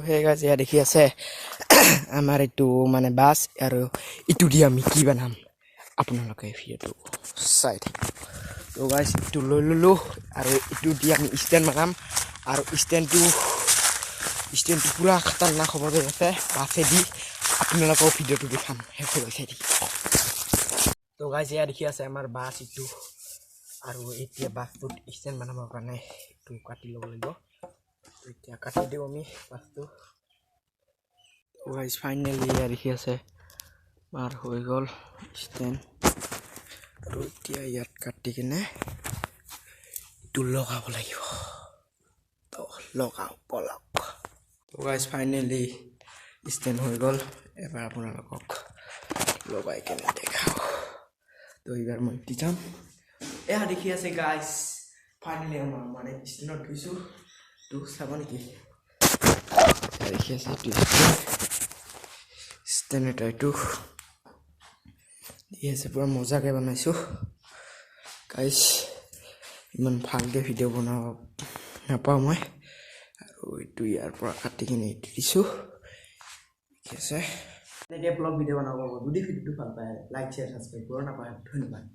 hey guys এয়া দেখি আছে আমাৰ এইটো মানে বাছ আৰু ইটো দি আমি কি বনাম আপোনালোকে ভিডিঅ'টো চাই থাকিব তো গাইজ ইটো লৈ ল'লোঁ আৰু ইটো দি আমি ষ্টেণ্ড বনাম আৰু ষ্টেণ্ডটো পুৰা খাতাৰনাক হ'ব গৈ আছে বাছেদি আপোনালোকৰ ভিডিঅ'টো দেখাম শেষ হৈ চাই থাকিব তো গাইজ এয়া দেখি আছে আমাৰ বাছ ইটো আৰু এতিয়া বাছটোত ষ্টেণ্ড বনাবৰ কাৰণে এইটো কাটি ল'ব লাগিব এতিয়া কাটি দিওঁ আমি বাছটো গাইজ ফাইনেলি এয়া দেখি আছে মাৰ হৈ গ'ল ষ্টেণ্ড আৰু এতিয়া ইয়াত কাটি কিনে এইটো লগাব লাগিব তো লগাও বলক তো গাইজ ফাইনেলি ষ্টেণ্ড হৈ গ'ল এবাৰ আপোনালোকক লগাই কিনে দেখাওঁ তো এইবাৰ মই দি যাম এয়া দেখি আছে গাইজ ফাইনেলি আমাৰ মানে ষ্টেণ্ডত ধুইছোঁ তো চাব নেকি দেখি আছে ষ্টেণ্ড এইটো দি আছে পুৰা মজাকৈ বনাইছোঁ গাইজ ইমান ভালকৈ ভিডিঅ' বনাব নাপাওঁ মই আৰু এইটো ইয়াৰ পৰা কাটি কিনে এইটো দিছোঁ ঠিক আছে এনেকৈ ব্লগ ভিডিঅ' বনাব পাব যদি ভিডিঅ'টো ভাল পায় লাইক শ্বেয়াৰ ছাবস্ক্ৰাইব কৰিব নাপায় ধন্যবাদ